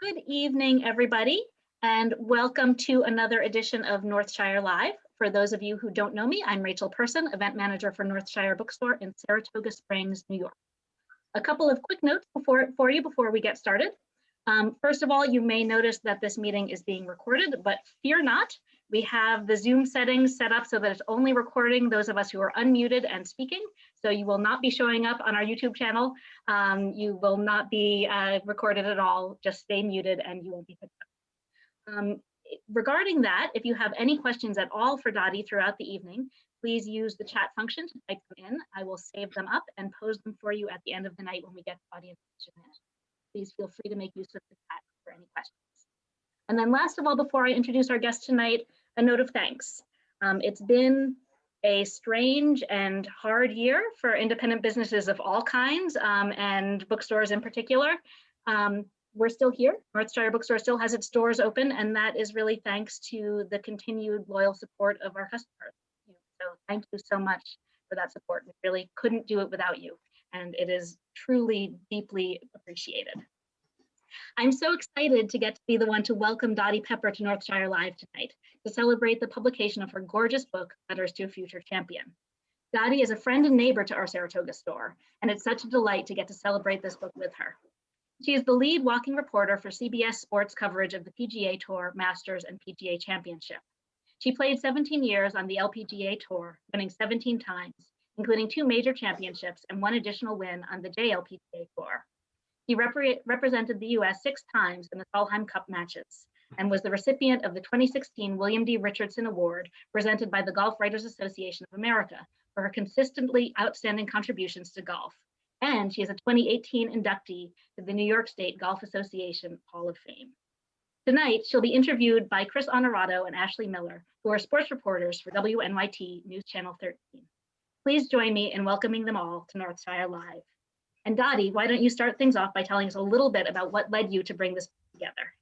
Good evening, everybody, and welcome to another edition of Northshire Live. For those of you who don't know me, I'm Rachel Person, event manager for Northshire Bookstore in Saratoga Springs, New York. A couple of quick notes for you before we get started. First of all, you may notice that this meeting is being recorded, but fear not. We have the Zoom settings set up so that it's only recording those of us who are unmuted and speaking. So you will not be showing up on our YouTube channel. You will not be recorded at all. Just stay muted and you won't be picked up. Regarding that, if you have any questions at all for Dottie throughout the evening, please use the chat function to type them in. I will save them up and pose them for you at the end of the night when we get to audience question. Please feel free to make use of the chat for any questions. And then last of all, before I introduce our guest tonight, a note of thanks. It's been a strange and hard year for independent businesses of all kinds and bookstores in particular. We're still here. Northshire Bookstore still has its doors open, and that is really thanks to the continued loyal support of our customers. So thank you so much for that support. We really couldn't do it without you, and it is truly deeply appreciated. I'm so excited to get to be the one to welcome Dottie Pepper to Northshire Live tonight to celebrate the publication of her gorgeous book, Letters to a Future Champion. Dottie is a friend and neighbor to our Saratoga store, and it's such a delight to get to celebrate this book with her. She is the lead walking reporter for CBS Sports coverage of the PGA Tour, Masters, and PGA Championship. She played 17 years on the Lpga Tour, winning 17 times, including 2 major championships and 1 additional win on the JLPGA Tour. He represented the US 6 times in the Solheim Cup matches and was the recipient of the 2016 William D. Richardson Award presented by the Golf Writers Association of America for her consistently outstanding contributions to golf. And she is a 2018 inductee to the New York State Golf Association Hall of Fame. Tonight, she'll be interviewed by Chris Onoroto and Ashley Miller, who are sports reporters for WNYT News Channel 13. Please join me in welcoming them all to Northshire Live. And Dottie, why don't you start things off by telling us a little bit about what led you to bring this together?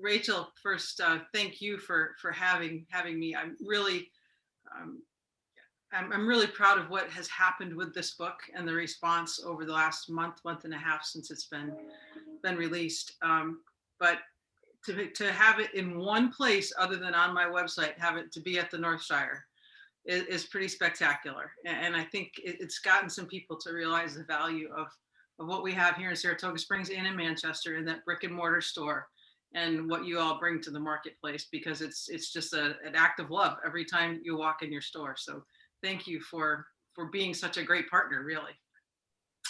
Rachel, first, thank you for having me. I'm really proud of what has happened with this book and the response over the last month and a half since it's been released. But to have it in one place other than on my website, have it to be at the Northshire is pretty spectacular. And I think it's gotten some people to realize the value of what we have here in Saratoga Springs and in Manchester in that brick and mortar store and what you all bring to the marketplace, because it's just an act of love every time you walk in your store. So thank you for being such a great partner, really.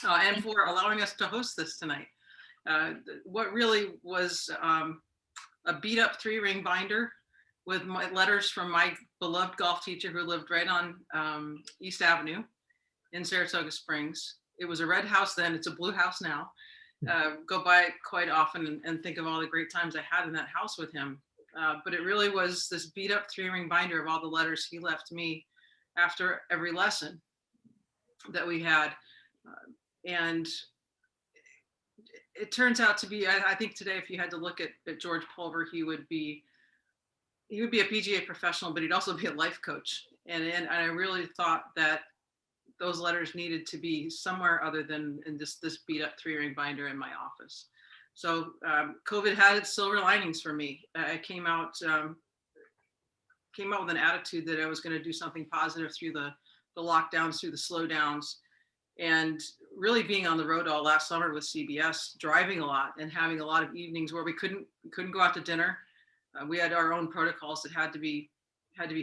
And for allowing us to host this tonight. What really was a beat up 3-ring binder with my letters from my beloved golf teacher who lived right on East Avenue in Saratoga Springs. It was a red house then, it's a blue house now. Go by it quite often and think of all the great times I had in that house with him. But it really was this beat up 3-ring binder of all the letters he left me after every lesson that we had. And it turns out to be, I think today, if you had to look at George Pulver, he would be a PGA professional, but he'd also be a life coach. And I really thought that those letters needed to be somewhere other than in this beat up 3-ring binder in my office. So COVID had its silver linings for me. I came out with an attitude that I was going to do something positive through the lockdowns, through the slowdowns, and really being on the road all last summer with CBS, driving a lot and having a lot of evenings where we couldn't go out to dinner. We had our own protocols that had to be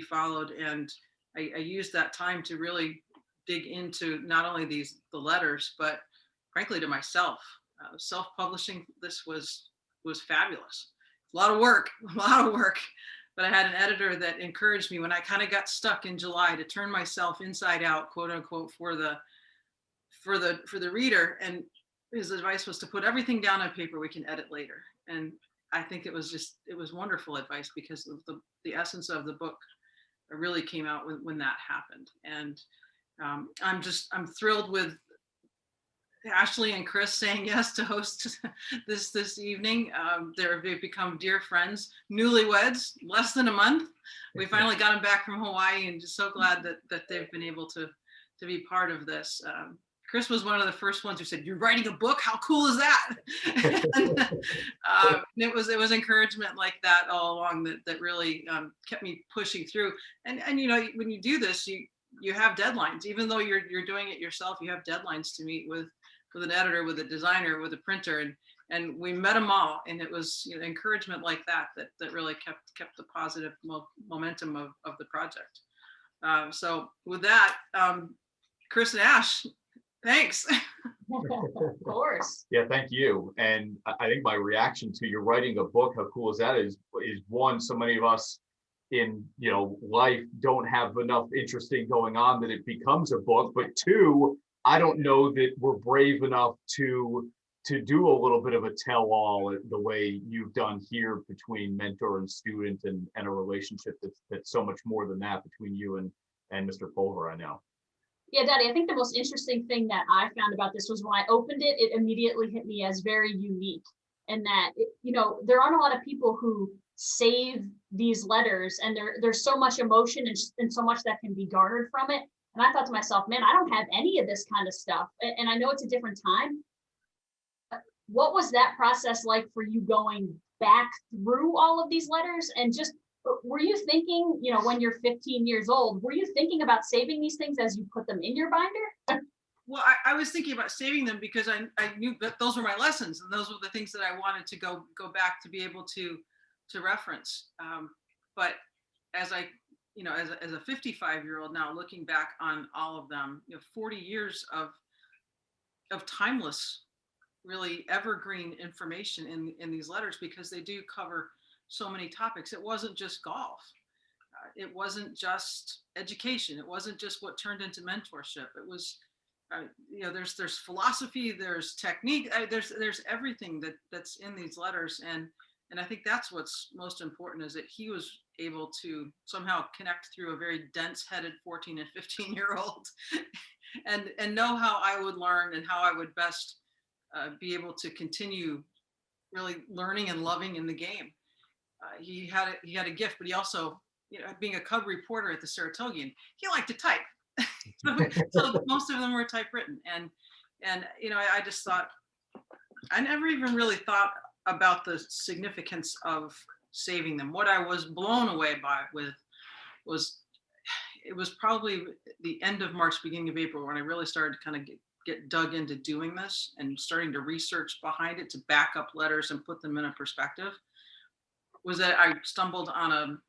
followed, and I used that time to really dig into not only the letters, but frankly to myself. Self-publishing this was fabulous. A lot of work, but I had an editor that encouraged me when I kind of got stuck in July to turn myself inside out, quote unquote, for the reader. And his advice was to put everything down on paper. We can edit later. And I think it was wonderful advice, because of the essence of the book really came out when that happened. And I'm thrilled with Ashley and Chris saying yes to host this evening. They've become dear friends, newlyweds, less than a month. We finally got them back from Hawaii, and just so glad that they've been able to be part of this. Chris was one of the first ones who said, "You're writing a book? How cool is that?" And, it was encouragement like that all along that really kept me pushing through. And you know, when you do this, you have deadlines. Even though you're doing it yourself, you have deadlines to meet with an editor, with a designer, with a printer, and we met them all. And it was, you know, encouragement like that really kept the positive momentum of the project. So with that, Chris and Ash, thanks. Of course. Yeah, thank you. And I think my reaction to you writing a book, how cool is that, is one, so many of us in, you know, life don't have enough interesting going on that it becomes a book. But two, I don't know that we're brave enough to do a little bit of a tell-all the way you've done here between mentor and student, and a relationship that's so much more than that between you and Mr. Pulver, I know. Yeah, Dottie, I think the most interesting thing that I found about this was when I opened it, it immediately hit me as very unique. And that, you know, there aren't a lot of people who save these letters, and there's so much emotion and so much that can be garnered from it. And I thought to myself, man, I don't have any of this kind of stuff. And I know it's a different time. What was that process like for you, going back through all of these letters? And just, were you thinking, you know, when you're 15 years old, were you thinking about saving these things as you put them in your binder? Well, I was thinking about saving them because I knew that those were my lessons, and those were the things that I wanted to go back to be able to reference. But as I, you know, as a 55-year-old now, looking back on all of them, you know, 40 years of timeless, really evergreen information in these letters, because they do cover so many topics. It wasn't just golf. It wasn't just education. It wasn't just what turned into mentorship. It was, you know, there's philosophy, there's technique, there's everything that's in these letters. And I think that's what's most important, is that he was able to somehow connect through a very dense-headed 14 and 15-year-old and know how I would learn and how I would best be able to continue really learning and loving in the game. He had a gift, but he also, you know, being a cub reporter at the Saratogian, he liked to type. so most of them were typewritten. And you know, I just thought, I never even really thought about the significance of saving them. What I was blown away by was it was probably the end of March, beginning of April, when I really started to kind of get dug into doing this and starting to research behind it to back up letters and put them in a perspective. Was that I stumbled on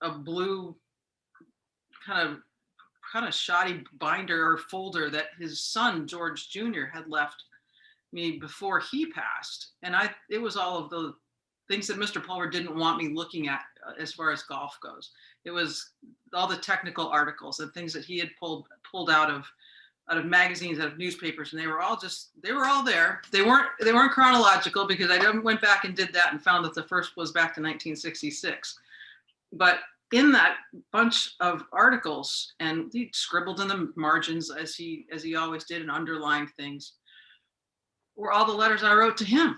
a blue kind of shoddy binder or folder that his son George Jr. had left me before he passed, and it was all of the things that Mr. Pulver didn't want me looking at as far as golf goes. It was all the technical articles and things that he had pulled out of magazines, out of newspapers, and they were all there. They weren't chronological, because I went back and did that and found that the first was back to 1966. But in that bunch of articles, and he scribbled in the margins as he always did, and underlined things, were all the letters I wrote to him.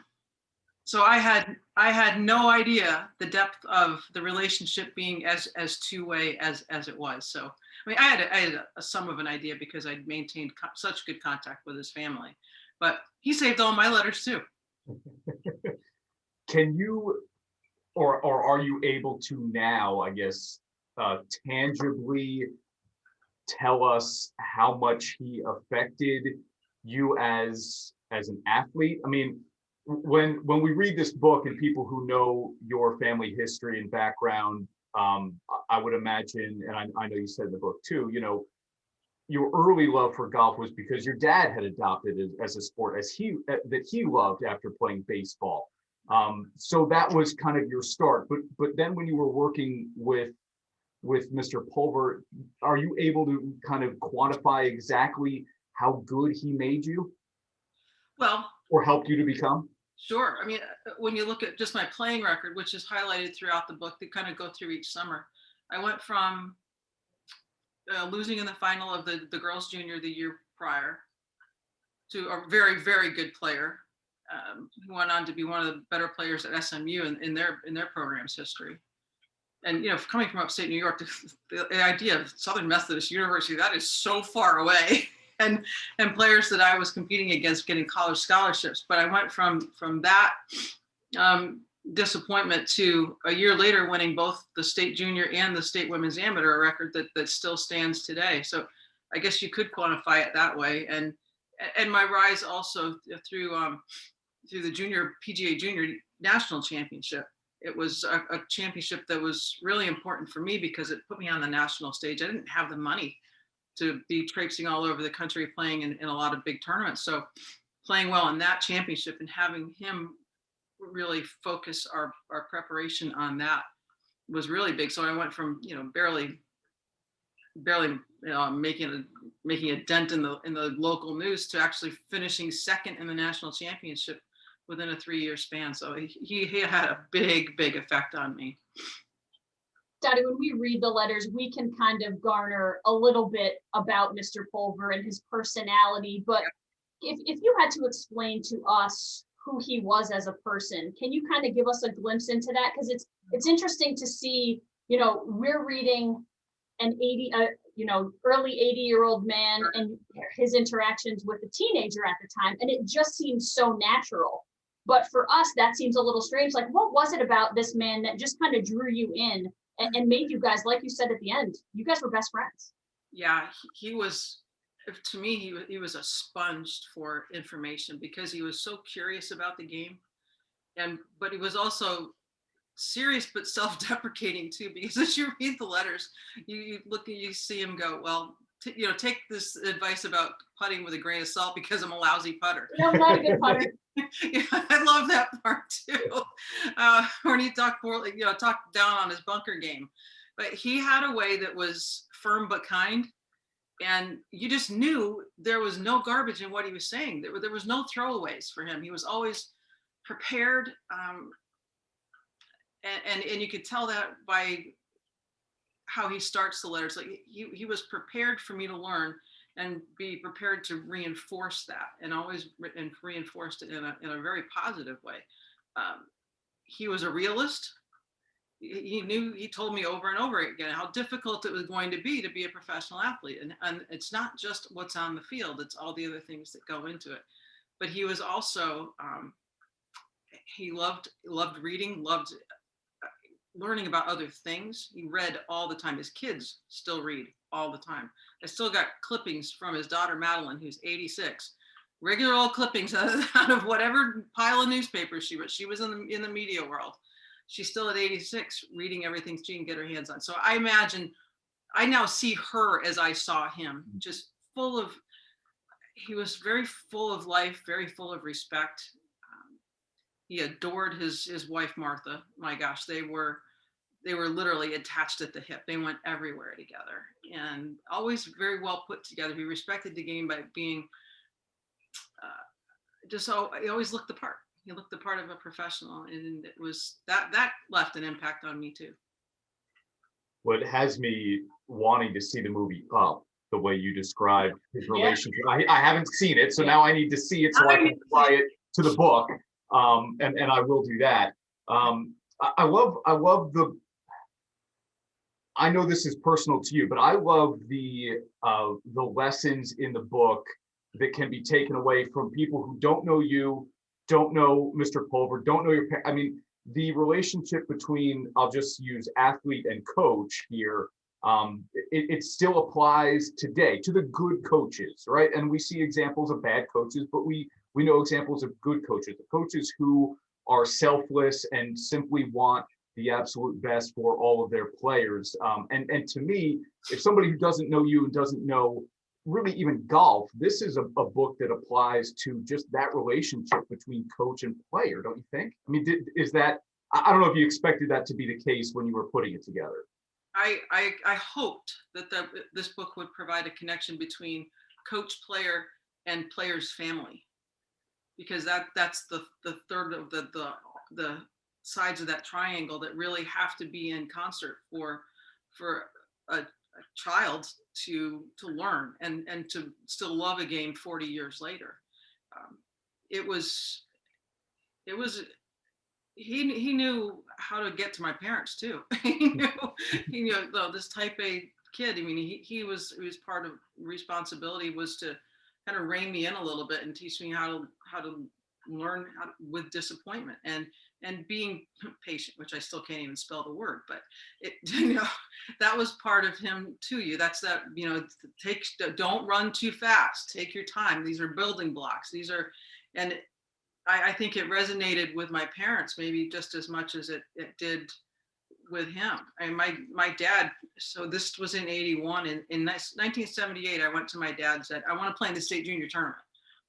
So I had no idea the depth of the relationship being as two-way as it was. So I mean, I had a some of an idea, because I'd maintained such good contact with his family, but he saved all my letters too. Can you, or are you able to now, I guess, tangibly tell us how much he affected you as an athlete? I mean, when we read this book, and people who know your family history and background, I would imagine, and I know you said in the book too, you know, your early love for golf was because your dad had adopted it as a sport that he loved after playing baseball. So that was kind of your start. But then when you were working with Mr. Pulver, are you able to kind of quantify exactly how good he made you? Well, or helped you to become? Sure. I mean, when you look at just my playing record, which is highlighted throughout the book, they kind of go through each summer. I went from losing in the final of the girls' junior the year prior to a very, very good player who went on to be one of the better players at SMU in their program's history. And, you know, coming from upstate New York, the idea of Southern Methodist University, that is so far away. and players that I was competing against getting college scholarships. But I went from that disappointment to a year later winning both the state junior and the state women's amateur, a record that still stands today. So I guess you could quantify it that way. And my rise also through the PGA Junior National Championship. It was a championship that was really important for me because it put me on the national stage. I didn't have the money to be traipsing all over the country playing in a lot of big tournaments. So playing well in that championship and having him really focus our preparation on that was really big. So I went from, barely making a dent in the local news to actually finishing second in the national championship within a 3-year span. So he had a big effect on me. Dottie, when we read the letters, we can kind of garner a little bit about Mr. Pulver and his personality, but if you had to explain to us who he was as a person, can you kind of give us a glimpse into that? Because it's interesting to see, we're reading an early 80-year-old man and his interactions with a teenager at the time, and it just seems so natural. But for us, that seems a little strange. Like, what was it about this man that just kind of drew you in and made you guys, like you said at the end, you guys were best friends? Yeah, he was, to me, he was a sponge for information because he was so curious about the game. But he was also serious but self-deprecating too, because as you read the letters, you see him go, well, take this advice about putting with a grain of salt because I'm a lousy putter. No, I'm not a good putter. Yeah, I love that part too. When he talked poorly, talked down on his bunker game, but he had a way that was firm but kind, and you just knew there was no garbage in what he was saying. There was no throwaways for him. He was always prepared, and you could tell that by how he starts the letters. Like he was prepared for me to learn and be prepared to reinforce that, and always reinforced it in a very positive way. He was a realist. He told me over and over again how difficult it was going to be a professional athlete. And it's not just what's on the field, it's all the other things that go into it. But he was also, he loved reading, loved learning about other things. He read all the time. His kids still read all the time. I still got clippings from his daughter, Madeline, who's 86. Regular old clippings out of whatever pile of newspapers she was. She was in the media world. She's still at 86 reading everything she can get her hands on. So I imagine, I now see her as I saw him, just he was very full of life, very full of respect. He adored his wife, Martha. My gosh, they were literally attached at the hip. They went everywhere together and always very well put together. He respected the game by being he always looked the part. He looked the part of a professional, and it was that left an impact on me too. What has me wanting to see the movie Up, the way you described his relationship. I haven't seen it, so now I need to see it so I can apply it to the book. And I will do that. I love I know this is personal to you, but I love the lessons in the book that can be taken away from people who don't know you, don't know Mr. Pulver, don't know your parents. I mean, the relationship between, I'll just use athlete and coach here, it still applies today to the good coaches, right? And we see examples of bad coaches, but we know examples of good coaches, the coaches who are selfless and simply want the absolute best for all of their players. And to me, if somebody who doesn't know you and doesn't know really even golf, this is a book that applies to just that relationship between coach and player, don't you think? I mean, is that, I don't know if you expected that to be the case when you were putting it together. I hoped that this book would provide a connection between coach, player, and player's family, because that's the third of the sides of that triangle that really have to be in concert for a child to learn and to still love a game 40 years later. He knew how to get to my parents too. he knew this type A kid. I mean, he was part of responsibility was to kind of rein me in a little bit and teach me how to learn with disappointment and being patient, which I still can't even spell the word, but it, that was part of him to you. That's that, don't run too fast, take your time. These are building blocks. And I think it resonated with my parents, maybe just as much as it did with him. I mean, my dad, so this was in 81. In 1978, I went to my dad and said, I want to play in the state junior tournament.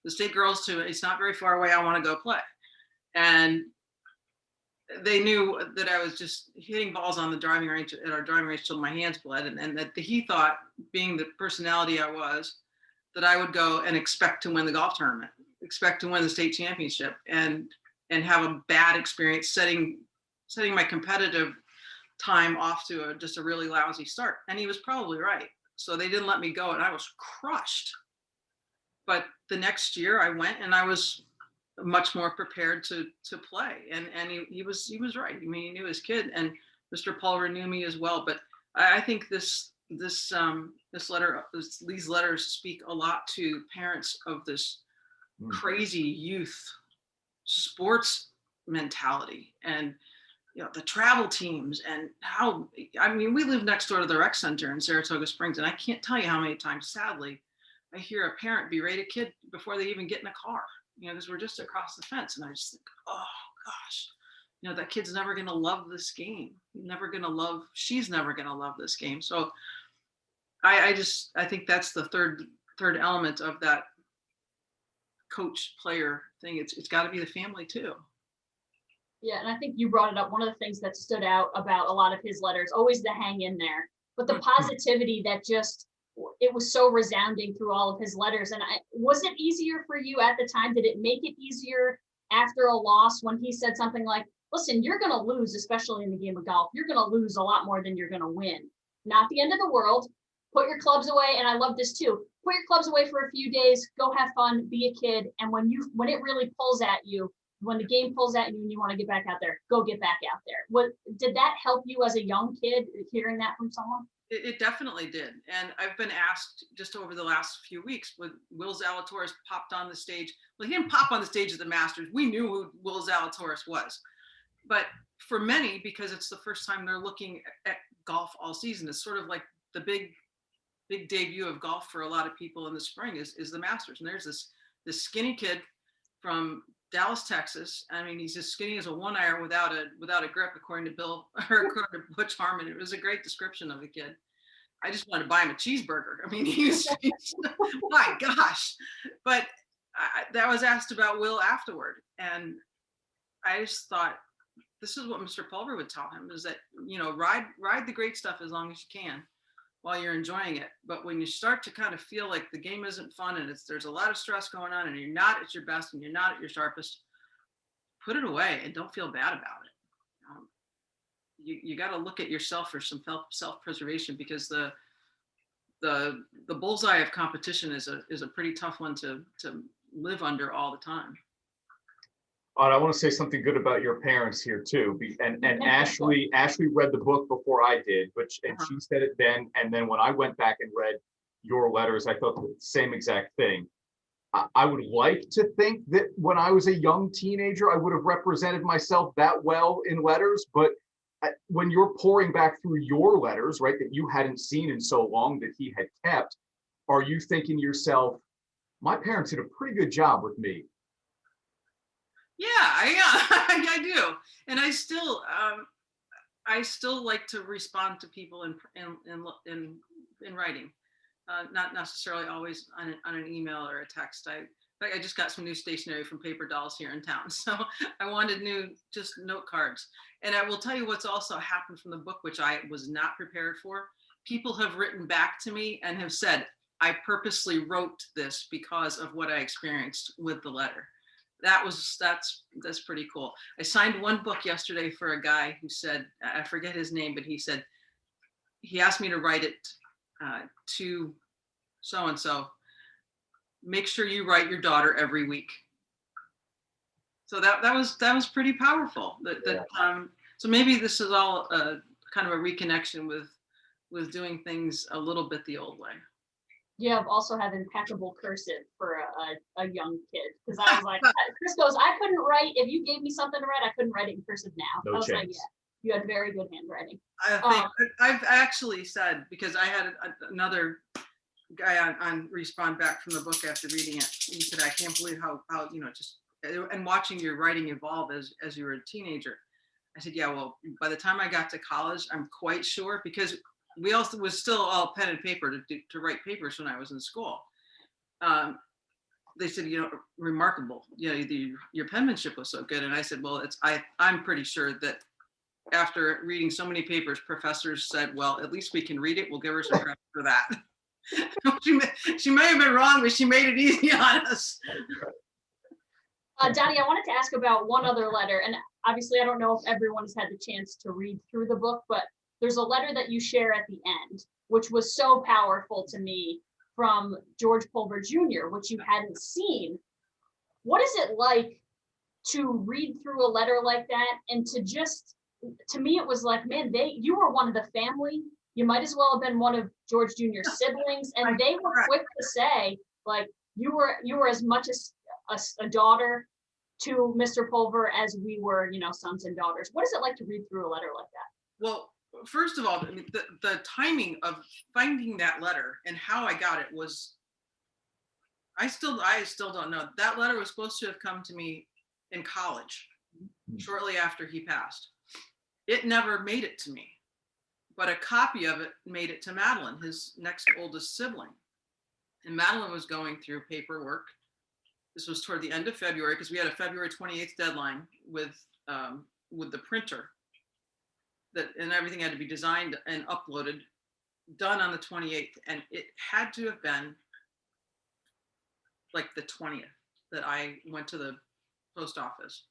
The state girls too, it's not very far away. I want to go play. And they knew that I was just hitting balls on the driving range at our driving range till my hands bled. And that he thought, being the personality I was, that I would go and expect to win the golf tournament, expect to win the state championship, and have a bad experience setting my competitive time off to just a really lousy start. And he was probably right. So they didn't let me go and I was crushed. But the next year I went and I was much more prepared to play. And he was right. I mean, he knew his kid, and Mr. Pulver knew me as well. But I think these letters speak a lot to parents of this crazy youth sports mentality, and the travel teams, and how, I mean, we live next door to the rec center in Saratoga Springs, and I can't tell you how many times, sadly, I hear a parent berate a kid before they even get in a car, because we're just across the fence. And I just think, oh gosh, that kid's never going to love this game. She's never going to love this game. So I think that's the third element of that coach player thing. It's got to be the family too. Yeah, and I think you brought it up. One of the things that stood out about a lot of his letters, always the hang in there, but the positivity that it was so resounding through all of his letters. And was it easier for you at the time? Did it make it easier after a loss when he said something like, listen, you're going to lose, especially in the game of golf. You're going to lose a lot more than you're going to win. Not the end of the world. Put your clubs away. And I love this too. Put your clubs away for a few days, go have fun, be a kid. And when it really pulls at you, when the game pulls at you and you want to get back out there, go get back out there. Did that help you as a young kid, hearing that from someone? It definitely did. And I've been asked just over the last few weeks, when Will Zalatoris popped on the stage. Well, he didn't pop on the stage at the Masters. We knew who Will Zalatoris was. But for many, because it's the first time they're looking at golf all season, it's sort of like the big debut of golf for a lot of people in the spring is the Masters. And there's this skinny kid from Dallas, Texas. I mean, he's as skinny as a one iron without a grip, according to Butch Harmon. It was a great description of the kid. I just wanted to buy him a cheeseburger. I mean, he's my gosh. But that was asked about Will afterward, and I just thought, this is what Mr. Pulver would tell him, is that ride the great stuff as long as you can while you're enjoying it. But when you start to kind of feel like the game isn't fun and there's a lot of stress going on and you're not at your best and you're not at your sharpest, put it away and don't feel bad about it. You got to look at yourself for some self-preservation, because the bullseye of competition is a pretty tough one to live under all the time. I want to say something good about your parents here too. And Ashley read the book before I did, and she said it then. And then when I went back and read your letters, I thought the same exact thing. I would like to think that when I was a young teenager, I would have represented myself that well in letters. But when you're pouring back through your letters, right, that you hadn't seen in so long that he had kept, are you thinking to yourself, my parents did a pretty good job with me? Yeah, I do, and I still like to respond to people in writing, not necessarily always on an email or a text. I just got some new stationery from Paper Dolls here in town, so I wanted new just note cards. And I will tell you what's also happened from the book, which I was not prepared for. People have written back to me and have said, I purposely wrote this because of what I experienced with the letter. That's pretty cool. I signed one book yesterday for a guy who said, I forget his name, but he said, he asked me to write it to so-and-so. Make sure you write your daughter every week. So that was pretty powerful. So maybe this is all kind of a reconnection with doing things a little bit the old way. You also have impeccable cursive for a young kid. Because I was like, Chris goes, I couldn't write, if you gave me something to write, I couldn't write it in cursive now. No I was like, chance. yeah, you had very good handwriting. I think I've actually said, because I had another guy on respond back from the book after reading it. He said, I can't believe how just and watching your writing evolve as you were a teenager. I said, yeah, well, by the time I got to college, I'm quite sure, because we also was still all pen and paper to write papers when I was in school. They said, remarkable, your penmanship was so good. And I said, well, I'm pretty sure that after reading so many papers, professors said, well, at least we can read it. We'll give her some credit for that. she may have been wrong, but she made it easy on us. Dottie, I wanted to ask about one other letter, and obviously I don't know if everyone has had the chance to read through the book, but there's a letter that you share at the end, which was so powerful to me, from George Pulver Jr., which you hadn't seen. What is it like to read through a letter like that, and to me it was like, man, you were one of the family. You might as well have been one of George Jr.'s siblings, and they were quick to say, like, you were as much as a daughter to Mr. Pulver as we were, sons and daughters. What is it like to read through a letter like that? Well, first of all, I mean, the timing of finding that letter and how I got it was, I still don't know. That letter was supposed to have come to me in college, shortly after he passed. It never made it to me, but a copy of it made it to Madeline, his next oldest sibling. And Madeline was going through paperwork. This was toward the end of February, because we had a February 28th deadline with the printer, and everything had to be designed and uploaded, done on the 28th. And it had to have been like the 20th that I went to the post office.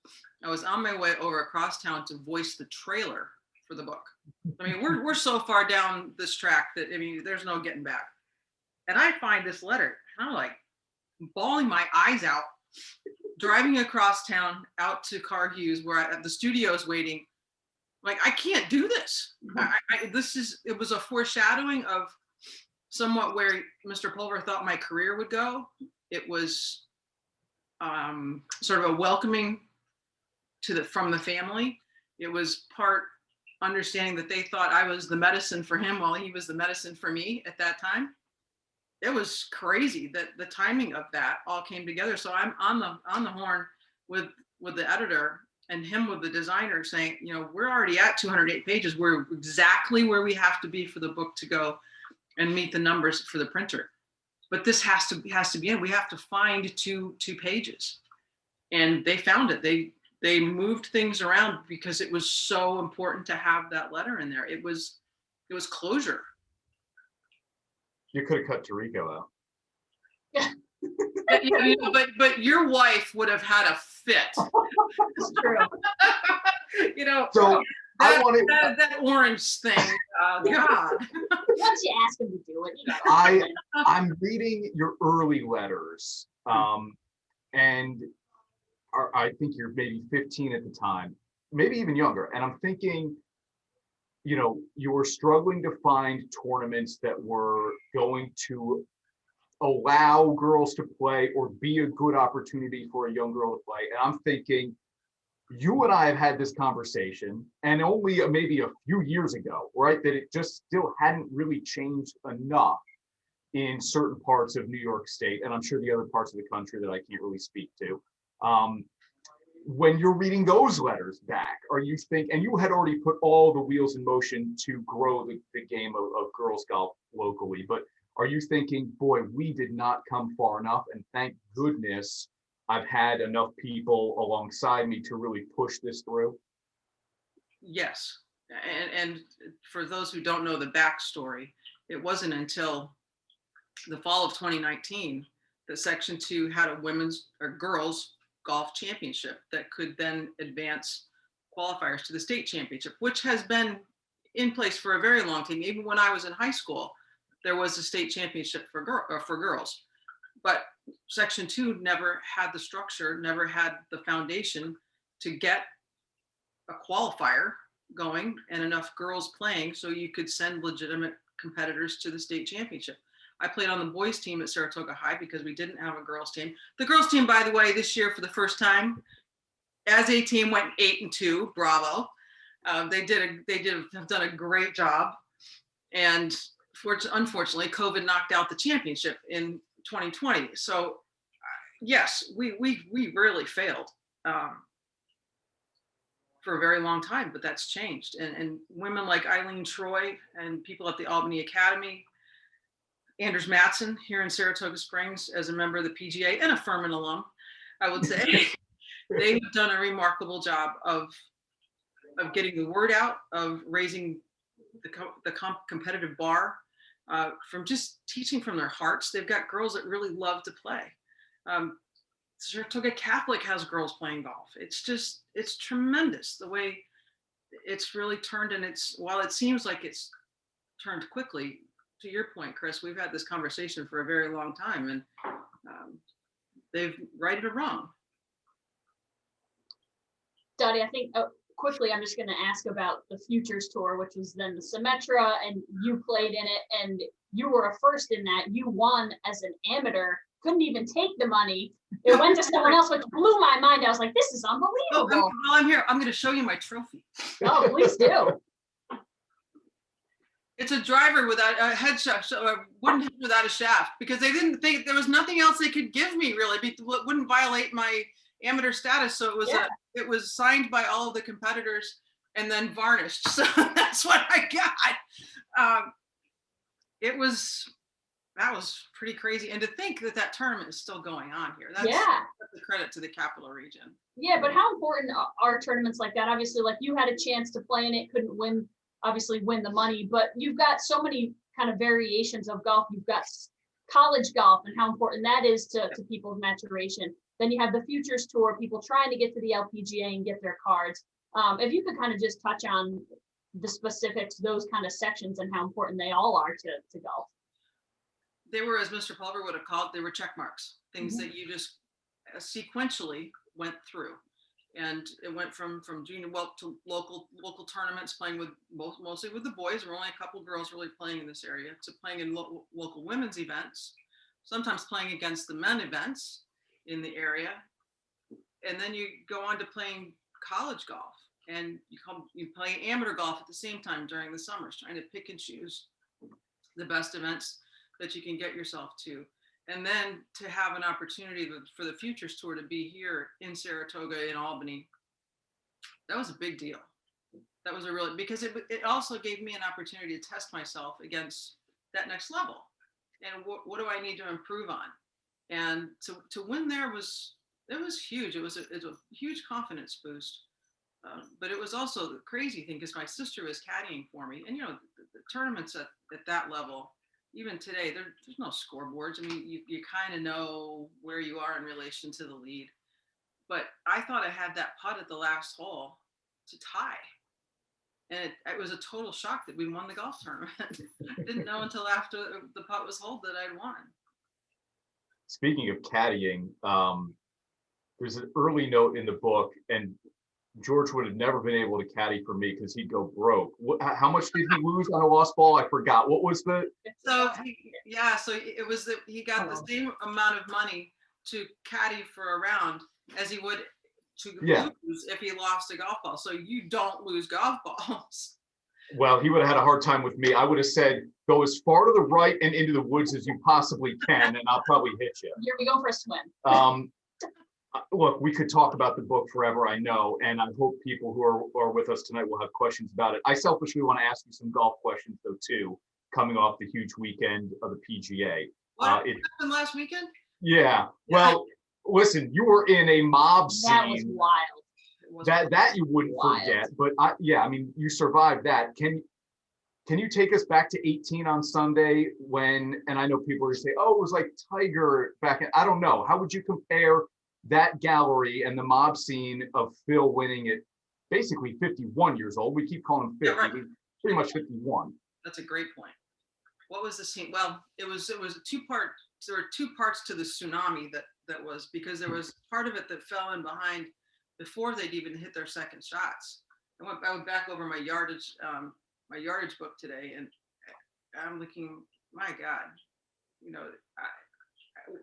I was on my way over across town to voice the trailer for the book. I mean, we're so far down this track that, I mean, there's no getting back. And I find this letter, and I'm like bawling my eyes out, driving across town out to Carr Hughes, where the studio's waiting. Like, I can't do this. It was a foreshadowing of somewhat where Mr. Pulver thought my career would go. It was sort of a welcoming from the family. It was part understanding that they thought I was the medicine for him while he was the medicine for me at that time. It was crazy that the timing of that all came together. So I'm on the horn with the editor and him with the designer, saying, we're already at 208 pages. We're exactly where we have to be for the book to go and meet the numbers for the printer. But this has to be in. We have to find two pages, and they found it. They moved things around because it was so important to have that letter in there. It was closure. You could have cut Tarico out. but your wife would have had a fit. It's true. So that orange thing. God. Once you ask him to do it, I'm reading your early letters, and I think you're maybe 15 at the time, maybe even younger, and I'm thinking, you were struggling to find tournaments that were going to allow girls to play or be a good opportunity for a young girl to play. And I'm thinking, you and I have had this conversation, and only maybe a few years ago, right, that it just still hadn't really changed enough in certain parts of New York State, and I'm sure the other parts of the country that I can't really speak to. When you're reading those letters back, are you and you had already put all the wheels in motion to grow the game of girls golf locally, but are you thinking, boy, we did not come far enough, and thank goodness I've had enough people alongside me to really push this through? Yes. And for those who don't know the backstory, it wasn't until the fall of 2019 that Section 2 had a women's or girls golf championship that could then advance qualifiers to the state championship, which has been in place for a very long time. Even when I was in high school, there was a state championship for girls. But Section 2 never had the structure, never had the foundation to get a qualifier going and enough girls playing so you could send legitimate competitors to the state championship. I played on the boys team at Saratoga High because we didn't have a girls team. The girls team, by the way, this year for the first time as a team went 8-2. Bravo. They have done a great job. And unfortunately, COVID knocked out the championship in 2020. So yes, we really failed for a very long time, but that's changed. And women like Eileen Troy and people at the Albany Academy, Anders Matson here in Saratoga Springs as a member of the PGA and a Furman alum, I would say, they've done a remarkable job of getting the word out, of raising the competitive bar, from just teaching from their hearts. They've got girls that really love to play. Saratoga Catholic has girls playing golf. It's tremendous the way it's really turned. And while it seems like it's turned quickly, to your point, Chris, we've had this conversation for a very long time, and they've righted a wrong. Dottie, I think quickly, I'm just going to ask about the Futures Tour, which was then the Symetra, and you played in it, and you were a first in that. You won as an amateur, couldn't even take the money. It went to someone else, which blew my mind. I was like, this is unbelievable. Well, I'm here. I'm going to show you my trophy. Oh, please do. It's a driver without a head shaft, so a wooden head without a shaft, because they didn't think there was nothing else they could give me really. It wouldn't violate my amateur status. So it was signed by all of the competitors and then varnished. So that's what I got. That was pretty crazy. And to think that tournament is still going on here. That's a credit to the Capital Region. Yeah, but how important are tournaments like that? Obviously, like you had a chance to play in it, couldn't win the money, but you've got so many kind of variations of golf. You've got college golf and how important that is to people's maturation. Then you have the Futures Tour, people trying to get to the Lpga and get their cards. If you could kind of just touch on the specifics, those kind of sections, and how important they all are to golf. They were, as Mr. Pulver would have called, they were check marks, things that you just sequentially went through. And it went from junior to local tournaments, playing with mostly with the boys. There were only a couple of girls really playing in this area, to playing in local women's events, sometimes playing against the men events in the area. And then you go on to playing college golf, and you play amateur golf at the same time during the summers, trying to pick and choose the best events that you can get yourself to. And then to have an opportunity for the Futures Tour to be here in Saratoga, in Albany, that was a big deal. That was because it also gave me an opportunity to test myself against that next level. And what do I need to improve on? And to win there was huge. It was a huge confidence boost. But it was also the crazy thing, because my sister was caddying for me. And, the tournaments at that level, even today, there's no scoreboards. I mean, you kind of know where you are in relation to the lead. But I thought I had that putt at the last hole to tie. And it was a total shock that we won the golf tournament. I didn't know until after the putt was holed that I'd won. Speaking of caddying, there's an early note in the book, and George would have never been able to caddy for me because he'd go broke. How much did he lose on a lost ball? I forgot. What was the? So it was that he got the same amount of money to caddy for a round as he would to lose if he lost a golf ball. So you don't lose golf balls. Well, he would have had a hard time with me. I would have said, go as far to the right and into the woods as you possibly can, and I'll probably hit you. Here we go for a swim. Look, we could talk about the book forever, I know, and I hope people who are with us tonight will have questions about it. I selfishly want to ask you some golf questions, though, too, coming off the huge weekend of the PGA. What happened last weekend? Yeah. Well, listen, you were in a mob scene. That was wild. That you wouldn't forget, but I mean, you survived that. Can you take us back to 18 on Sunday when, and I know people are going to say, oh, it was like Tiger back in, I don't know. How would you compare that gallery and the mob scene of Phil winning at basically 51 years old? We keep calling him 50, yeah, right. Pretty much 51. That's a great point. What was the scene? Well, it was a two-part. There were two parts to the tsunami that was, because there was part of it that fell in behind before they'd even hit their second shots. I went back over my yardage book today, and I'm looking, my God, you know,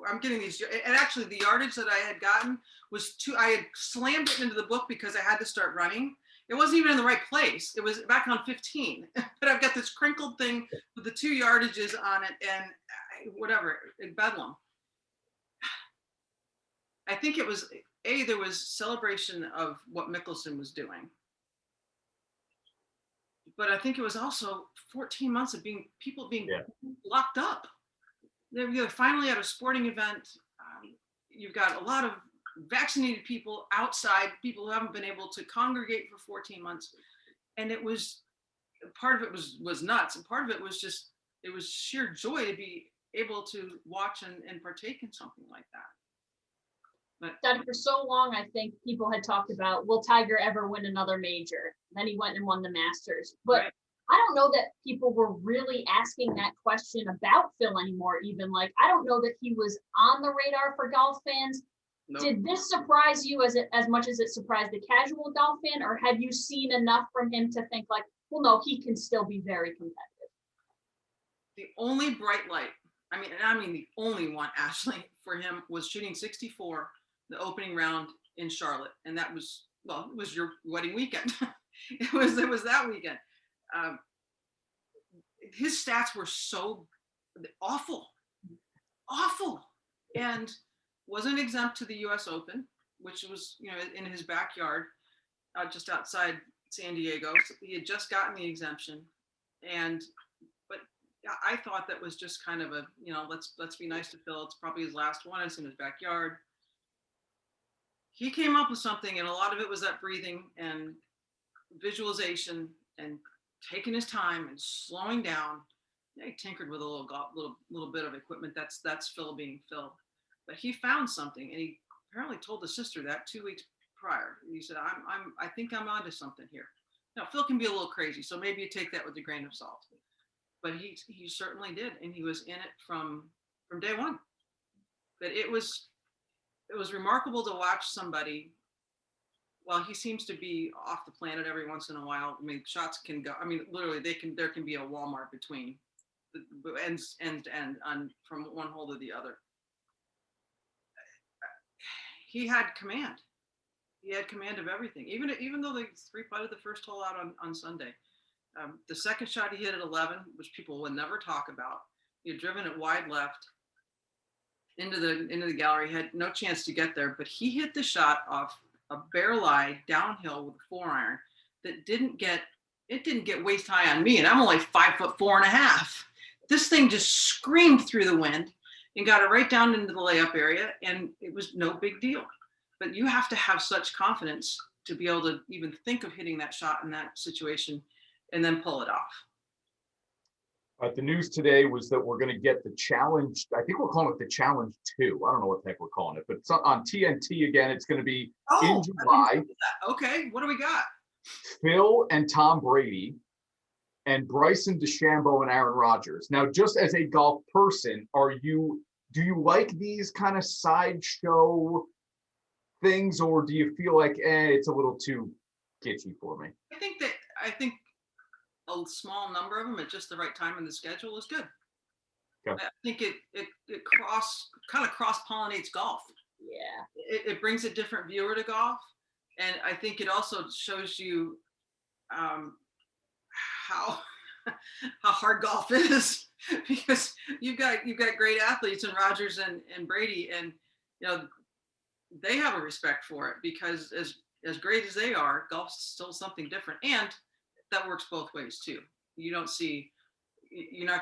I'm getting these, and actually the yardage that I had gotten was I had slammed it into the book because I had to start running. It wasn't even in the right place. It was back on 15, but I've got this crinkled thing with the 2 yardages on it and whatever, in Bedlam. I think it was, there was celebration of what Mickelson was doing. But I think it was also 14 months of people being locked up. They're finally at a sporting event. You've got a lot of vaccinated people outside, people who haven't been able to congregate for 14 months. And it was, part of it was nuts. And part of it was just, it was sheer joy to be able to watch and partake in something like that. But Dottie, for so long, I think people had talked about, will Tiger ever win another major? Then he went and won the Masters. But right. I don't know that people were really asking that question about Phil anymore, even. Like, I don't know that he was on the radar for golf fans. Nope. Did this surprise you as much as it surprised the casual golf fan, or have you seen enough from him to think like, well, no, he can still be very competitive? The only bright light, I mean the only one actually for him was shooting 64, the opening round in Charlotte. And that was, well, it was your wedding weekend. it was that weekend. His stats were so awful, and wasn't exempt to the US Open, which was, you know, in his backyard, just outside San Diego. So he had just gotten the exemption. But I thought that was just kind of a, you know, let's be nice to Phil. It's probably his last one. It's in his backyard. He came up with something, and a lot of it was that breathing and visualization and taking his time and slowing down. Yeah, he tinkered with a little bit of equipment. That's Phil being Phil. But he found something, and he apparently told his sister that 2 weeks prior. He said, I think I'm onto something here. Now, Phil can be a little crazy, so maybe you take that with a grain of salt. But he certainly did, and he was in it from day one. But it was remarkable to watch somebody. Well, he seems to be off the planet every once in a while. I mean, shots can go. I mean, literally, there can be a Walmart between the ends to end from one hole to the other. He had command. He had command of everything. Even though they 3-putted the first hole out on Sunday, the second shot he hit at 11, which people would never talk about. He had driven it wide left into the gallery. Had no chance to get there, but he hit the shot off a bare lie downhill with a 4-iron that didn't get waist high on me, and I'm only 5'4.5". This thing just screamed through the wind and got it right down into the layup area, and it was no big deal. But you have to have such confidence to be able to even think of hitting that shot in that situation and then pull it off. The news today was that we're going to get the challenge. I think we're calling it the Challenge 2. I don't know what the heck we're calling it, but it's on TNT again. It's going to be in July. Okay, what do we got? Phil and Tom Brady and Bryson DeChambeau and Aaron Rodgers. Now, just as a golf person, do you like these kind of sideshow things, or do you feel like it's a little too kitschy for me? I think a small number of them at just the right time in the schedule is good. Okay. I think it kind of cross-pollinates golf. Yeah. It brings a different viewer to golf, and I think it also shows you how hard golf is, because you've got great athletes in Rodgers and Brady, and you know they have a respect for it, because as great as they are, golf's still something different, and that works both ways too. You're not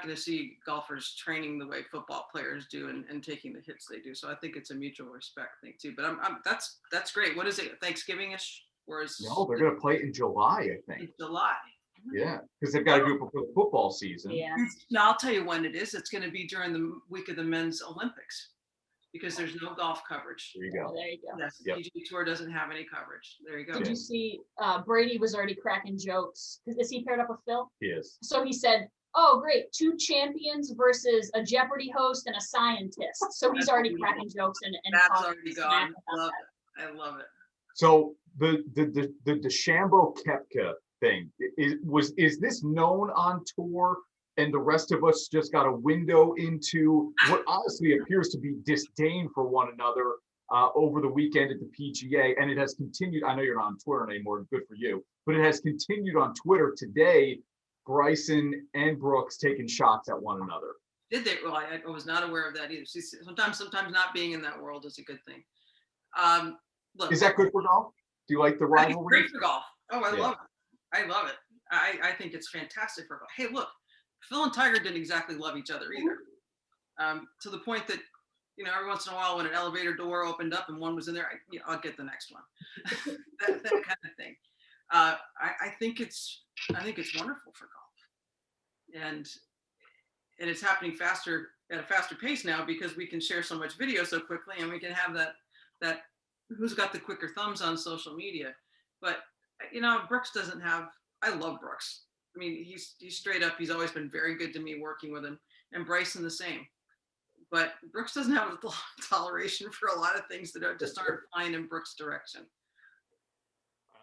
going to see golfers training the way football players do and taking the hits they do. So I think it's a mutual respect thing too. But that's great. What is it? Thanksgiving-ish? No, they're going to play in July, I think. In July. Yeah, because they've got to do it before the football season. Yeah. Now I'll tell you when it is. It's going to be during the week of the men's Olympics, because there's no golf coverage. There you go. There you go. Yes, the PGA Tour doesn't have any coverage. There you go. Did you see Brady was already cracking jokes? Is he paired up with Phil? He is. So he said, oh, great, 2 champions versus a Jeopardy host and a scientist. So he's already cracking jokes and that's already gone. I love it. So the DeChambeau Koepka thing is this known on tour? and the rest of us just got a window into what honestly appears to be disdain for one another over the weekend at the PGA. And it has continued. I know you're not on Twitter anymore, good for you, but it has continued on Twitter today. Bryson and Brooks taking shots at one another. Did they? Well, I was not aware of that either. See, sometimes not being in that world is a good thing. Look, is that good for golf? Do you like the rivalry? Great for golf. Oh, I love it. I love it. I think it's fantastic for golf. Hey, look, Phil and Tiger didn't exactly love each other either. To the point that, you know, every once in a while when an elevator door opened up and one was in there, I'll get the next one. that kind of thing. I think it's wonderful for golf, and it's happening faster at a faster pace now because we can share so much video so quickly, and we can have that who's got the quicker thumbs on social media. But you know, Brooks doesn't have. I love Brooks. I mean, he's straight up. He's always been very good to me working with him, and Bryson the same. But Brooks doesn't have a toleration for a lot of things that just aren't flying in Brooks' direction.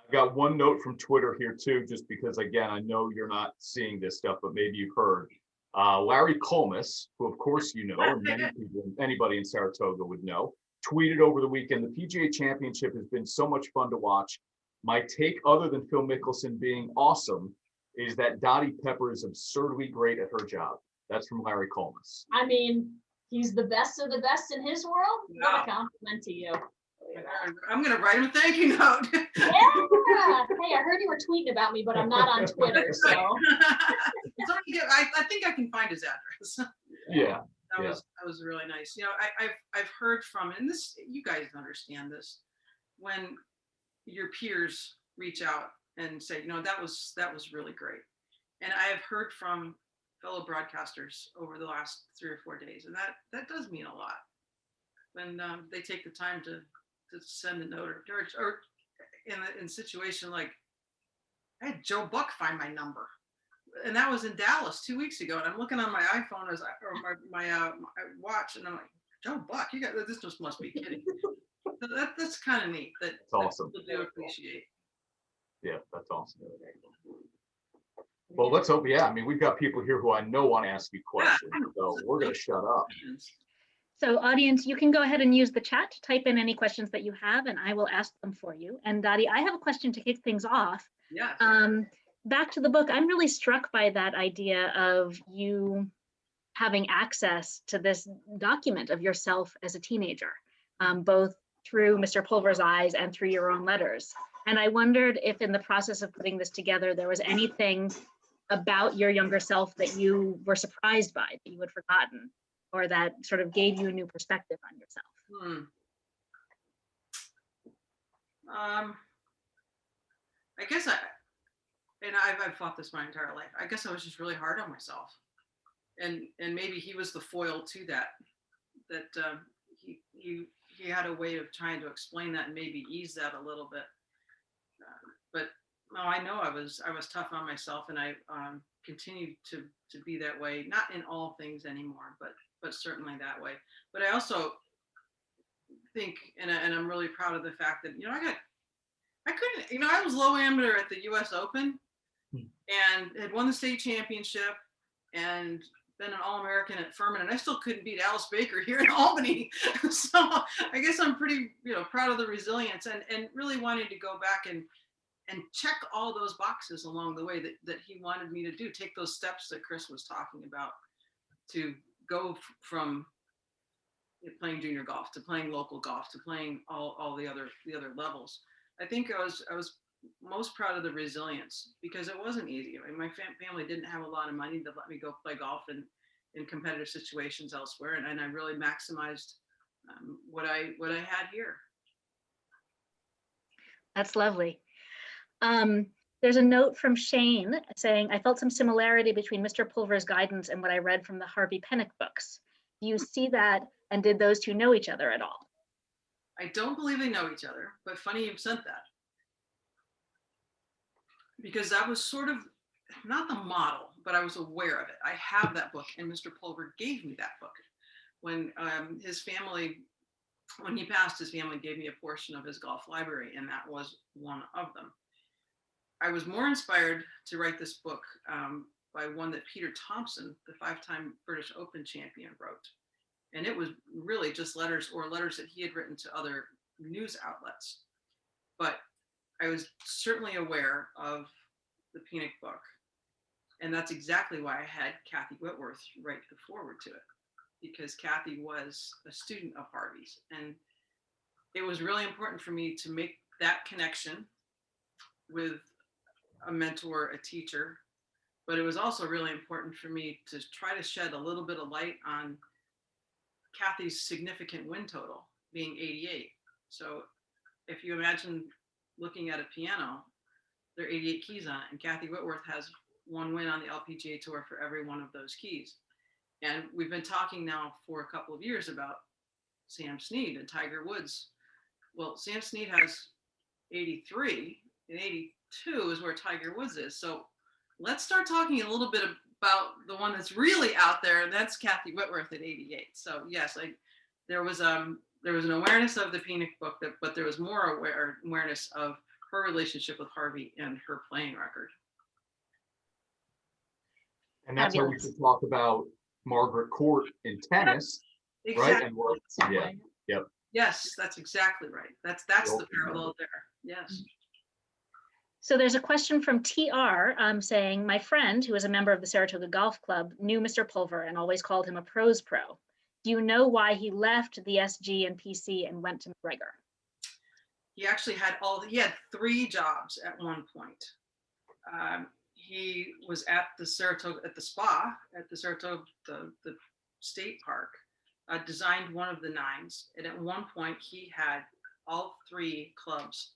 I've got one note from Twitter here too, just because again, I know you're not seeing this stuff, but maybe you've heard. Larry Colmus, who of course you know, or many people, anybody in Saratoga would know, tweeted over the weekend, the PGA Championship has been so much fun to watch. My take, other than Phil Mickelson being awesome, is that Dottie Pepper is absurdly great at her job. That's from Larry Colmus. I mean, he's the best of the best in his world. Wow. What a compliment to you. I'm going to write him a thank you note. Yeah. Hey, I heard you were tweeting about me, but I'm not on Twitter, so. I think I can find his address. Yeah. That was really nice. You know, I've heard from, and this, you guys understand this, when your peers reach out and say, you know, that was really great. And I have heard from fellow broadcasters over the last 3 or 4 days, and that does mean a lot when they take the time to send a note or in a situation like I had Joe Buck find my number, and that was in Dallas 2 weeks ago, and I'm looking on my iPhone or my watch, and I'm like, Joe Buck, you got this? Just must be kidding. So that's kind of neat. That's awesome. People do appreciate. Yeah, that's awesome. Well, let's hope. Yeah, I mean, we've got people here who I know want to ask you questions, so we're going to shut up. So audience, you can go ahead and use the chat to type in any questions that you have, and I will ask them for you. And Dottie, I have a question to kick things off. Yeah. Back to the book, I'm really struck by that idea of you having access to this document of yourself as a teenager, both through Mr. Pulver's eyes and through your own letters. And I wondered if in the process of putting this together, there was anything about your younger self that you were surprised by, that you had forgotten, or that sort of gave you a new perspective on yourself. I guess I've thought this my entire life. I guess I was just really hard on myself, and maybe he was the foil to that. He had a way of trying to explain that and maybe ease that a little bit. But no, I know I was tough on myself, and I continue to be that way. Not in all things anymore, but certainly that way. But I also think, and I'm really proud of the fact that, you know, I was low amateur at the U.S. Open and had won the state championship and been an All-American at Furman, and I still couldn't beat Alice Baker here in Albany. So I guess I'm pretty, proud of the resilience and really wanting to go back and check all those boxes along the way that he wanted me to do, take those steps that Chris was talking about to go from playing junior golf to playing local golf to playing all the other levels. I think I was most proud of the resilience because it wasn't easy. I mean, my family didn't have a lot of money to let me go play golf in competitive situations elsewhere, and I really maximized what I had here. That's lovely. There's a note from Shane saying, I felt some similarity between Mr. Pulver's guidance and what I read from the Harvey Penick books. Do you see that, and did those two know each other at all? I don't believe they know each other, but funny you sent that. Because that was sort of, not the model, but I was aware of it. I have that book, and Mr. Pulver gave me that book. When his family, when he passed, his family gave me a portion of his golf library, and that was one of them. I was more inspired to write this book by one that Peter Thompson, the 5-time British Open champion, wrote. And it was really just letters that he had written to other news outlets. But I was certainly aware of the Pinnock book. And that's exactly why I had Kathy Whitworth write the foreword to it, because Kathy was a student of Harvey's. And it was really important for me to make that connection with a mentor, a teacher, but it was also really important for me to try to shed a little bit of light on Kathy's significant win total being 88. So if you imagine looking at a piano, there are 88 keys on it, and Kathy Whitworth has one win on the LPGA tour for every one of those keys. And we've been talking now for a couple of years about Sam Snead and Tiger Woods. Well, Sam Snead has 83, and 82 is where Tiger Woods is. So let's start talking a little bit about the one that's really out there, and that's Kathy Whitworth at 88. So yes, there was an awareness of the Pinnock book, but there was more awareness of her relationship with Harvey and her playing record. And that's how we should talk about Margaret Court in tennis, exactly. Right? And yep. Yes, that's exactly right. That's the parallel there. Yes. So there's a question from TR saying, my friend, who is a member of the Saratoga Golf Club, knew Mr. Pulver and always called him a pros pro. Do you know why he left the SG and PC and went to McGregor? He actually had 3 jobs at one point. He was at the Saratoga, at the spa, at the Saratoga, the state park, designed one of the 9s. And at one point he had all 3 clubs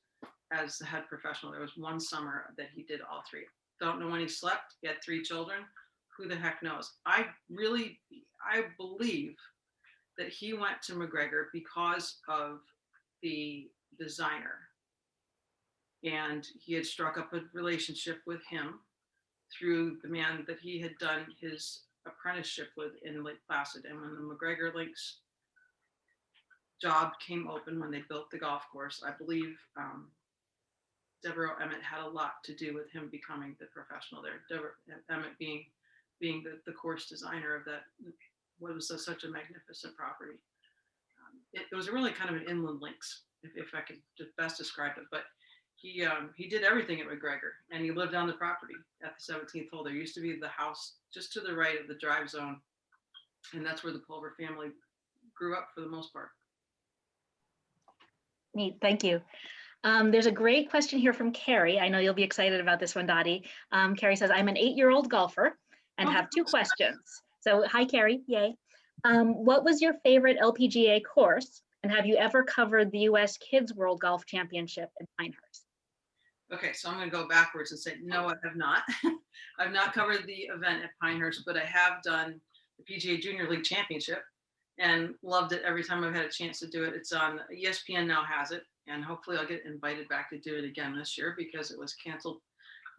as the head professional. There was one summer that he did all 3. Don't know when he slept. He had 3 children. Who the heck knows? I believe that he went to McGregor because of the designer. And he had struck up a relationship with him through the man that he had done his apprenticeship with in Lake Placid. And when the McGregor Links job came open, when they built the golf course, I believe Deborah Emmett had a lot to do with him becoming the professional there. Deborah Emmett being the course designer of that, what was such a magnificent property. It was really kind of an inland links, if I could just best describe it. But he did everything at McGregor, and he lived on the property at the 17th hole. There used to be the house just to the right of the drive zone, and that's where the Pulver family grew up for the most part. Neat, thank you. There's a great question here from Carrie. I know you'll be excited about this one, Dottie. Carrie says, I'm an 8-year-old golfer and have 2 questions. So hi, Carrie, yay. What was your favorite LPGA course? And have you ever covered the US Kids World Golf Championship in Pinehurst? Okay, so I'm going to go backwards and say, no, I have not. I've not covered the event at Pinehurst, but I have done the PGA Junior League Championship and loved it every time I've had a chance to do it. It's on, ESPN now has it, and hopefully I'll get invited back to do it again this year because it was canceled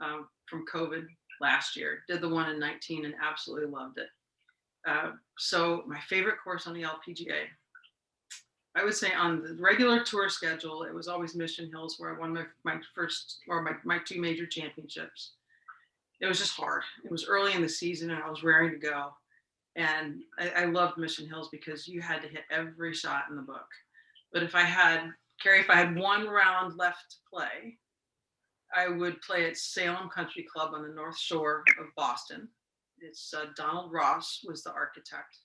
from COVID last year. Did the one in 19 and absolutely loved it. So my favorite course on the LPGA, I would say on the regular tour schedule, it was always Mission Hills, where I won my first, or my 2 major championships. It was just hard. It was early in the season and I was raring to go. And I loved Mission Hills because you had to hit every shot in the book. But if I had 1 round left to play, I would play at Salem Country Club on the North Shore of Boston. It's Donald Ross was the architect.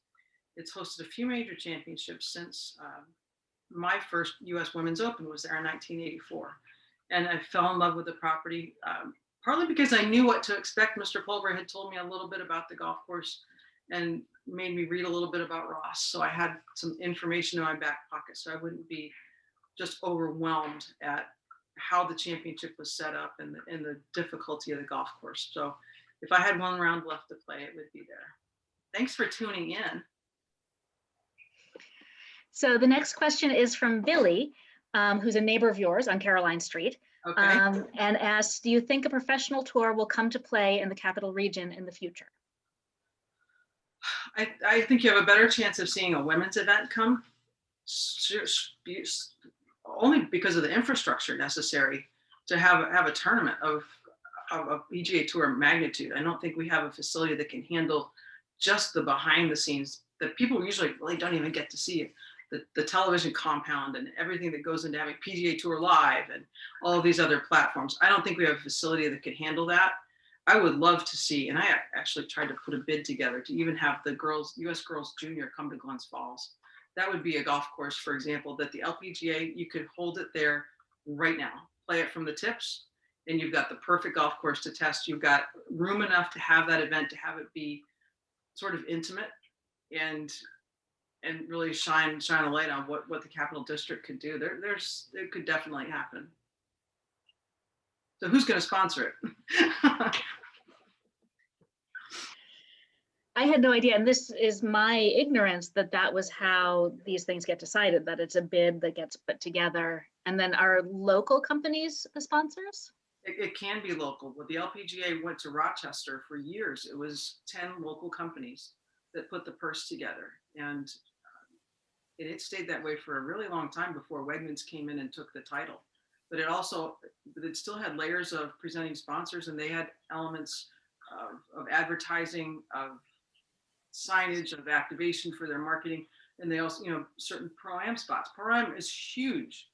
It's hosted a few major championships since my first US Women's Open was there in 1984. And I fell in love with the property, partly because I knew what to expect. Mr. Pulver had told me a little bit about the golf course and made me read a little bit about Ross. So I had some information in my back pocket so I wouldn't be just overwhelmed at how the championship was set up and the difficulty of the golf course. So if I had 1 round left to play, it would be there. Thanks for tuning in. So the next question is from Billy, who's a neighbor of yours on Caroline Street, Okay. and asks, do you think a professional tour will come to play in the Capital Region in the future? I think you have a better chance of seeing a women's event come, only because of the infrastructure necessary to have a tournament of a PGA Tour magnitude. I don't think we have a facility that can handle just the behind the scenes that people usually really don't even get to see. The television compound and everything that goes into having PGA Tour Live and all of these other platforms. I don't think we have a facility that could handle that. I would love to see, and I actually tried to put a bid together to even have the girls, US Girls Junior, come to Glens Falls. That would be a golf course, for example, that the Lpga, you could hold it there right now, play it from the tips, and you've got the perfect golf course to test. You've got room enough to have that event, to have it be sort of intimate and really shine a light on what the Capital District could do. It could definitely happen. So who's going to sponsor it? I had no idea, and this is my ignorance, that was how these things get decided, that it's a bid that gets put together. And then are local companies the sponsors? It can be local. Well, the Lpga went to Rochester for years. It was 10 local companies that put the purse together. And it stayed that way for a really long time before Wegmans came in and took the title. But it still had layers of presenting sponsors, and they had elements of advertising, of signage, of activation for their marketing. And they also, certain Pro-Am spots. Pro-Am is huge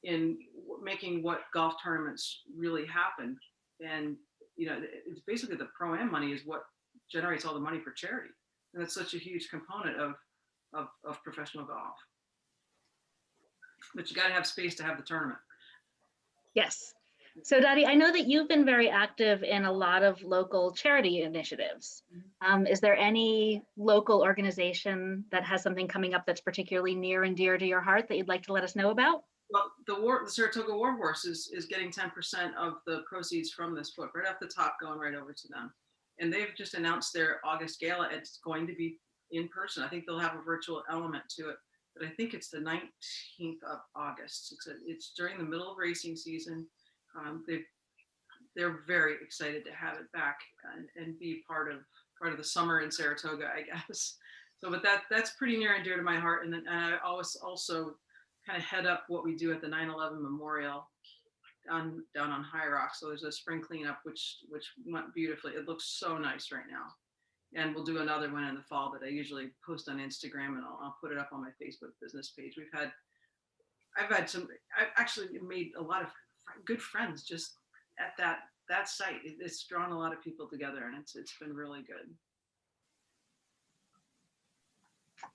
in making what golf tournaments really happen. And, it's basically the Pro-Am money is what generates all the money for charity. And that's such a huge component of professional golf. But you got to have space to have the tournament. Yes. So Dottie, I know that you've been very active in a lot of local charity initiatives. Is there any local organization that has something coming up that's particularly near and dear to your heart that you'd like to let us know about? Well, the Saratoga War Horse is getting 10% of the proceeds from this book, right off the top, going right over to them. And they've just announced their August gala. It's going to be in person. I think they'll have a virtual element to it, but I think it's the 19th of August. It's during the middle of racing season. They're very excited to have it back and be part of the summer in Saratoga, I guess. So, but that's pretty near and dear to my heart. And then I always also kind of head up what we do at the 9/11 Memorial down on High Rock. So there's a spring cleanup, which went beautifully. It looks so nice right now. And we'll do another one in the fall that I usually post on Instagram, and I'll put it up on my Facebook business page. I've actually made a lot of good friends just at that site. It's drawn a lot of people together, and it's been really good.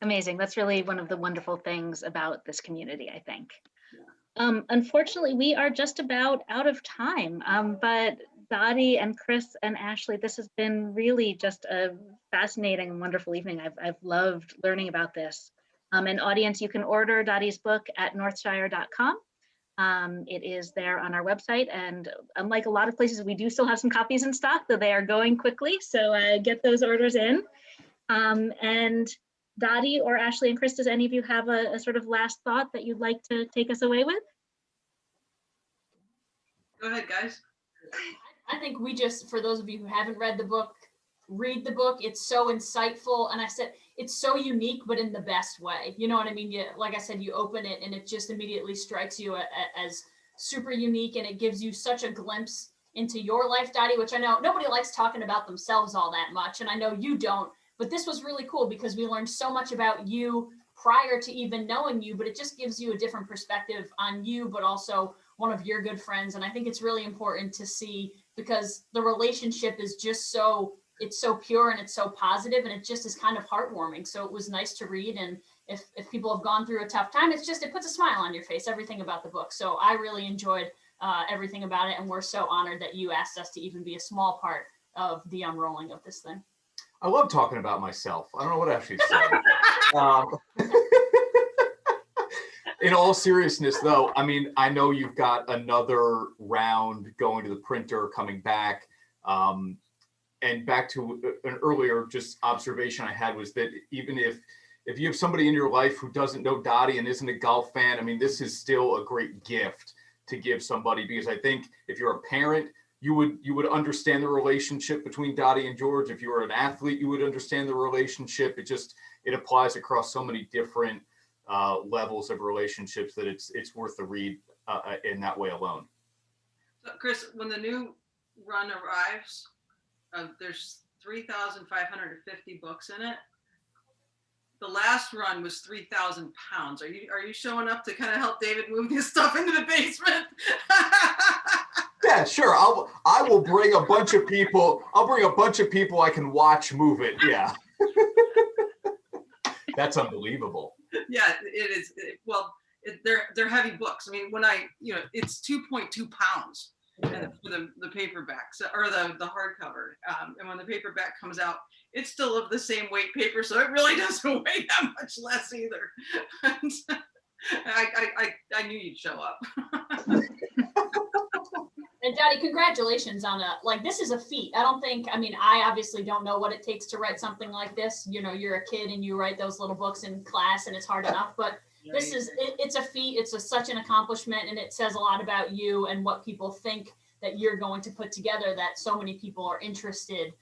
Amazing. That's really one of the wonderful things about this community, I think. Yeah. Unfortunately, we are just about out of time, but Dottie and Chris and Ashley, this has been really just a fascinating and wonderful evening. I've loved learning about this. And audience, you can order Dottie's book at northshire.com. It is there on our website, and unlike a lot of places, we do still have some copies in stock, though they are going quickly, so get those orders in. And Dottie or Ashley and Chris, does any of you have a sort of last thought that you'd like to take us away with? Go ahead, guys. I think we just, for those of you who haven't read the book, read the book. It's so insightful. And I said, it's so unique, but in the best way. You know what I mean? Like I said, you open it and it just immediately strikes you as super unique. And it gives you such a glimpse into your life, Dottie, which I know nobody likes talking about themselves all that much. And I know you don't, but this was really cool because we learned so much about you prior to even knowing you, but it just gives you a different perspective on you, but also one of your good friends. And I think it's really important to see, because the relationship is just it's so pure and it's so positive, and it just is kind of heartwarming. So it was nice to read. And if people have gone through a tough time, it puts a smile on your face, everything about the book. So I really enjoyed everything about it. And we're so honored that you asked us to even be a small part of the unrolling of this thing. I love talking about myself. I don't know what I should say. In all seriousness, though, I mean, I know you've got another round going to the printer, coming back. And back to an earlier just observation I had was that even if you have somebody in your life who doesn't know Dottie and isn't a golf fan, I mean, this is still a great gift to give somebody, because I think if you're a parent, you would understand the relationship between Dottie and George. If you were an athlete, you would understand the relationship. It applies across so many different levels of relationships that it's worth the read in that way alone. So Chris, when the new run arrives, there's 3,550 books in it. The last run was 3,000 pounds. Are you showing up to kind of help David move his stuff into the basement? Yeah, sure. I will bring a bunch of people. I'll bring a bunch of people I can watch move it. Yeah. That's unbelievable. Yeah, it is. They're heavy books. I mean, it's 2.2 pounds for the paperback, or the hardcover. And when the paperback comes out, it's still of the same weight paper, so it really doesn't weigh that much less either. I knew you'd show up. And Dottie, congratulations on this is a feat. I obviously don't know what it takes to write something like this. You're a kid and you write those little books in class and it's hard enough, but it's a feat. It's such an accomplishment, and it says a lot about you and what people think that you're going to put together, that so many people are interested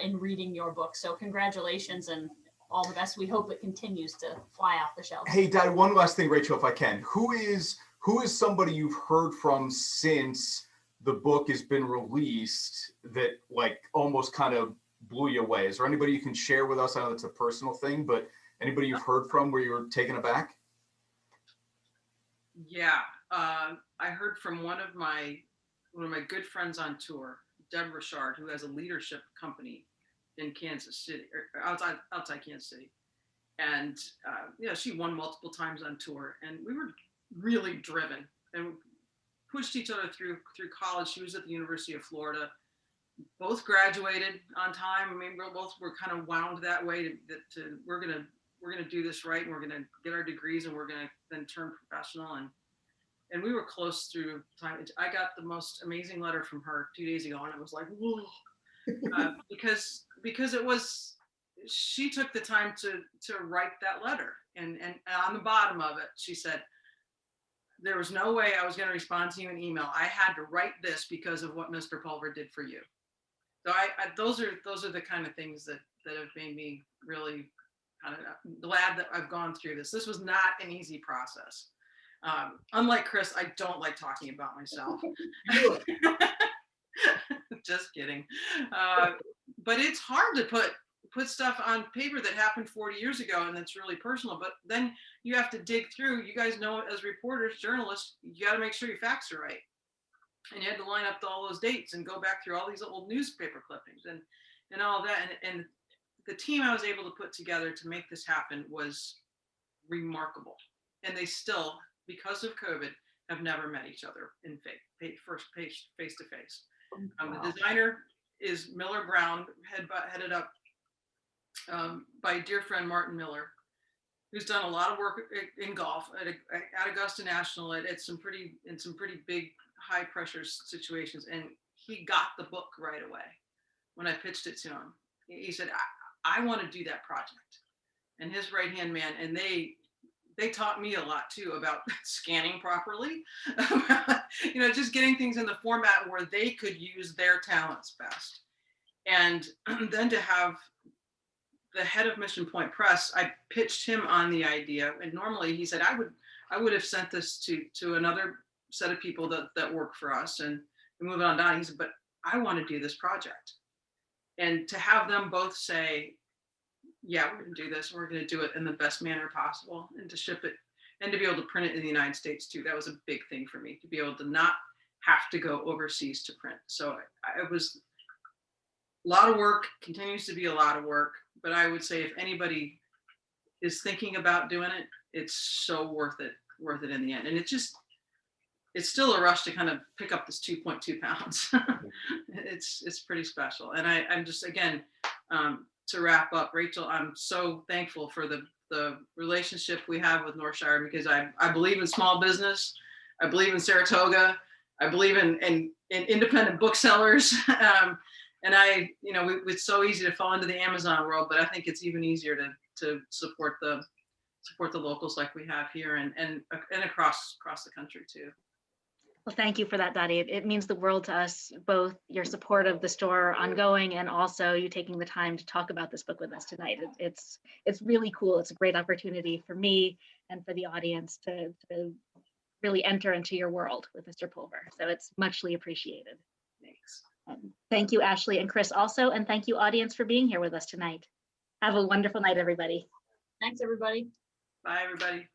in reading your book. So congratulations and all the best. We hope it continues to fly off the shelves. Hey, Dottie, one last thing, Rachel, if I can. Who is somebody you've heard from since the book has been released that almost kind of blew you away? Is there anybody you can share with us? I know it's a personal thing, but anybody you've heard from where you were taken aback? Yeah, I heard from one of my good friends on tour, Deb Richard, who has a leadership company in Kansas City, or outside Kansas City, and she won multiple times on tour, and we were really driven and pushed each other through college. She was at the University of Florida. Both graduated on time. I mean, we both were kind of wound that way to we're gonna do this right, and we're gonna get our degrees, and we're gonna then turn professional. And we were close through time. I got the most amazing letter from her 2 days ago, and it was like, whoa, because she took the time to write that letter, and on the bottom of it, she said, there was no way I was going to respond to you in email. I had to write this because of what Mr. Pulver did for you. So those are the kind of things that have made me really kind of glad that I've gone through this. This was not an easy process. Unlike Chris, I don't like talking about myself. Just kidding. But it's hard to put stuff on paper that happened 40 years ago and that's really personal, but then you have to dig through. You guys know, as reporters, journalists, you got to make sure your facts are right. And you had to line up all those dates and go back through all these old newspaper clippings and all that. And the team I was able to put together to make this happen was remarkable. And they still, because of COVID, have never met each other in face to face. The designer is Miller Brown, headed up by a dear friend, Martin Miller, who's done a lot of work in golf at Augusta National at some pretty big high pressure situations. And he got the book right away when I pitched it to him. He said, I want to do that project. And his right-hand man, and they taught me a lot too about scanning properly, just getting things in the format where they could use their talents best. And then to have the head of Mission Point Press, I pitched him on the idea. And normally he said, I would have sent this to another set of people that work for us and move on down. He said, but I want to do this project. And to have them both say, yeah, we're going to do this. We're going to do it in the best manner possible, and to ship it and to be able to print it in the United States too. That was a big thing for me, to be able to not have to go overseas to print. So it was a lot of work, continues to be a lot of work, but I would say if anybody is thinking about doing it, it's so worth it in the end. And it's still a rush to kind of pick up this 2.2 pounds. It's pretty special. And I'm just, again, to wrap up, Rachel, I'm so thankful for the relationship we have with Northshire, because I believe in small business. I believe in Saratoga. I believe in independent booksellers. And it's so easy to fall into the Amazon world, but I think it's even easier to support the locals like we have here and across the country too. Well, thank you for that, Dottie. It means the world to us, both your support of the store ongoing and also you taking the time to talk about this book with us tonight. It's really cool. It's a great opportunity for me and for the audience to really enter into your world with Mr. Pulver. So it's muchly appreciated. Thanks. Thank you, Ashley and Chris also, and thank you, audience, for being here with us tonight. Have a wonderful night, everybody. Thanks, everybody. Bye, everybody.